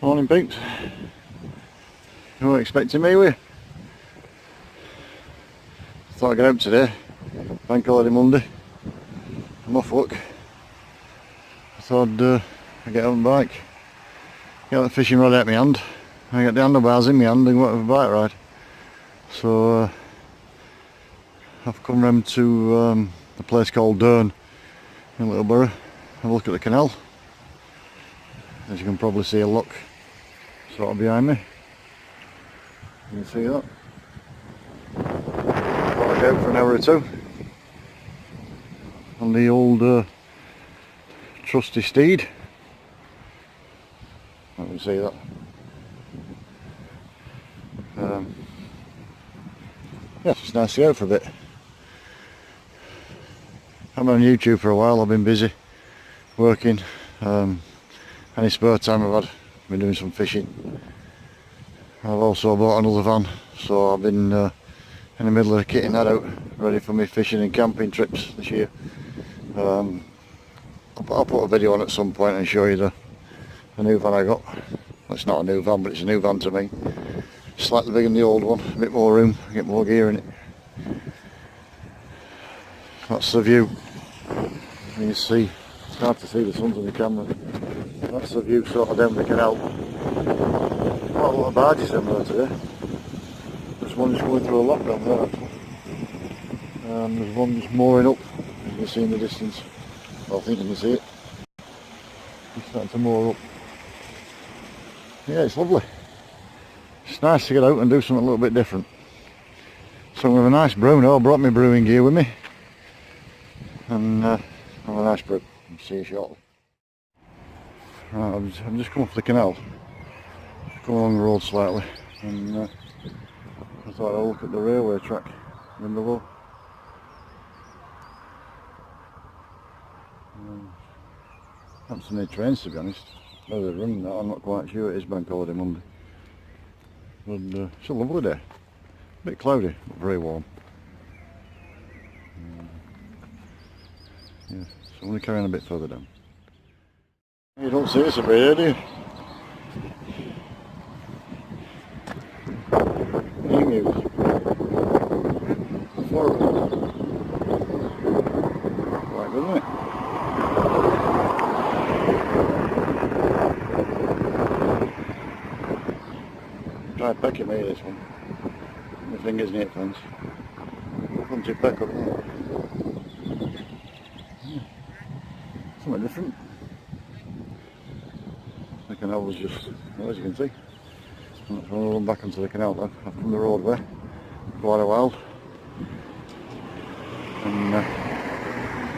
Morning peeps. You weren't expecting me, were you? Thought I'd get out today. Bank holiday Monday. I'm off work. I thought I'd get on the bike. Get the fishing rod out of my hand. I get the handlebars in my hand and go out for a bike ride. So I've come round to a place called Durn in Littleborough. Have a look at the canal. As you can probably see a lock sort of behind me. You can see that. Thought I'd go for an hour or two on the old trusty steed. I can see that. Yeah, it's nice to go for a bit. I'm on YouTube for a while. I've been busy working. Any spare time I've been doing some fishing. I've also bought another van, so I've been in the middle of kitting that out, ready for me fishing and camping trips this year. I'll put a video on at some point and show you the new van I got. Well, it's not a new van, but it's a new van to me. Slightly bigger than the old one, a bit more room, get more gear in it. That's the view. You can see, it's hard to see, the sun's on the camera. That's the view sort of down the canal. Quite a lot of barges down there today. There's one just going through a lock down there actually. There's one just mooring up, as you can see in the distance. Well, I think you can see it. It's starting to moor up. Yeah, it's lovely. It's nice to get out and do something a little bit different. So with a nice brew now, I brought my brewing gear with me. And have a nice brew. I'll see you shortly. Right, I'm just come off the canal. Come along the road slightly. And I thought I'd look at the railway track in below. That's any trains, to be honest. Whether they're running that, I'm not quite sure. It is Bank Holiday Monday. But it's a lovely day. A bit cloudy, but very warm. Yeah, so I'm going to carry on a bit further down. You don't see this over here, do you? Emus. Four of them. Quite good, isn't it? Try pecking me, this one. My fingers near fence. Come to peck up, isn't it? Yeah. Something different. The canal was just, well, as you can see. I'm going to run back onto the canal then. I've come the roadway quite a while. And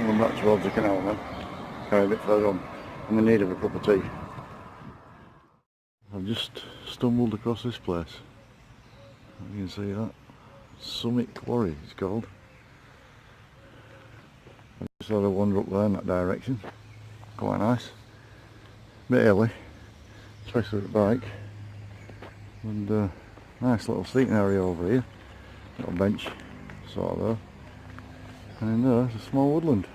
run back towards the canal now. Carry a bit further on. I'm in need of a cup of tea. I've just stumbled across this place. You can see that. Summit Quarry it's called. I just had a wander up there in that direction. Quite nice. A bit early, especially with the bike. And nice little seating area over here. Little bench sort of there. And in there's a small woodland.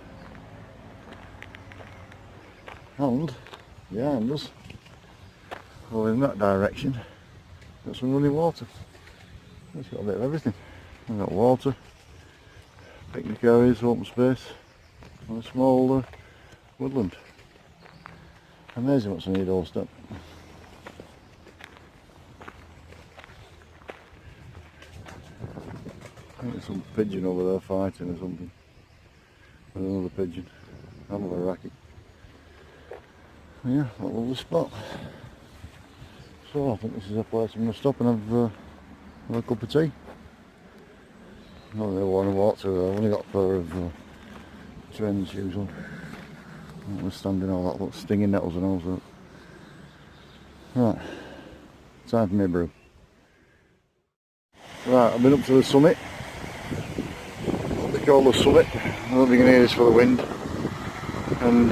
And behind us, over in that direction, got some running water. It's got a bit of everything. We've got water, picnic areas, open space, and a small woodland. Amazing what's on your doorstep. I think there's some pigeon over there fighting or something with another pigeon. Another racket. Yeah, what a lovely spot. So I think this is a place I'm going to stop and have a cup of tea. I don't really want to walk through there. I've only got a pair of trainers shoes on. Notwithstanding all that little stinging nettles and all that. Right, time for me a brew. Right, I've been up to the summit. What they call the summit. I don't think you can hear this for the wind. And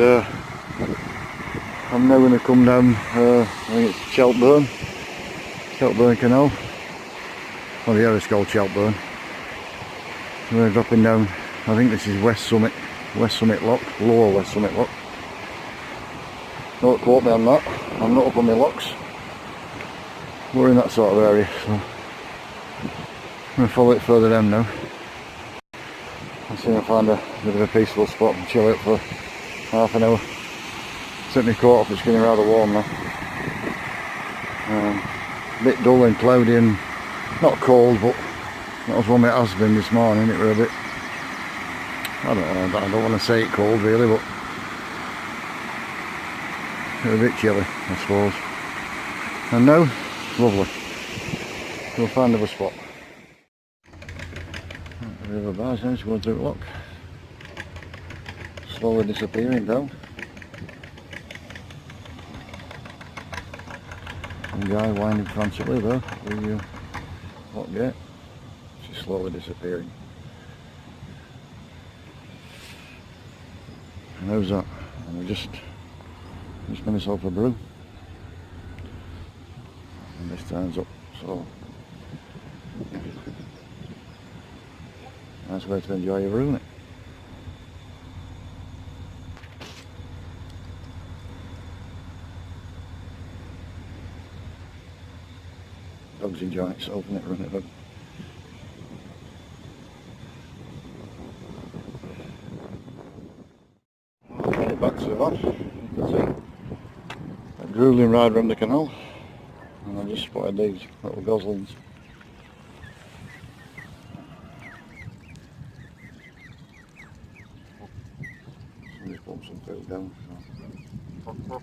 I'm now going to come down, I think it's Cheltburn Canal. Well, the area's called Cheltburn. So we're dropping down, I think this is West Summit Lock, Lower West Summit Lock. Don't quote me on that, I'm not up on my locks. we're in that sort of area, so I'm going to follow it further down now and see if I find a bit of a peaceful spot and chill out for half an hour. Take my coat off, it's getting rather warm now. A bit dull and cloudy and not cold, but not as warm it has been this morning. It was a bit, I don't want to say it cold really, but it was a bit chilly I suppose. And now, lovely. We'll find another spot. The river barge now, it's going through the lock. Slowly disappearing down. Some guy winding frantically there, the lock gate. She's slowly disappearing. And how's that? And I just made myself a brew. And this turns up, so nice way to enjoy your brew, isn't it? Dog's enjoying itself, isn't it, running about. Okay, back to the van. You can see a grueling ride around the canal, and I just spotted these little goslings. Somebody's put some food down. So.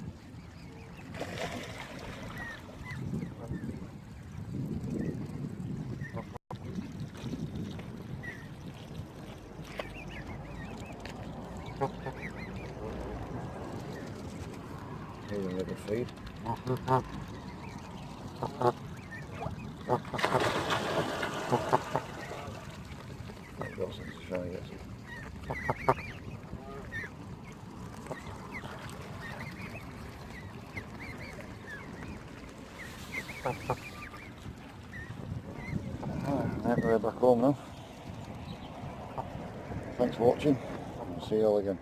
Here's a little feed. I've got some to try yet. Right, we're back home now. Thanks for watching. See you all again.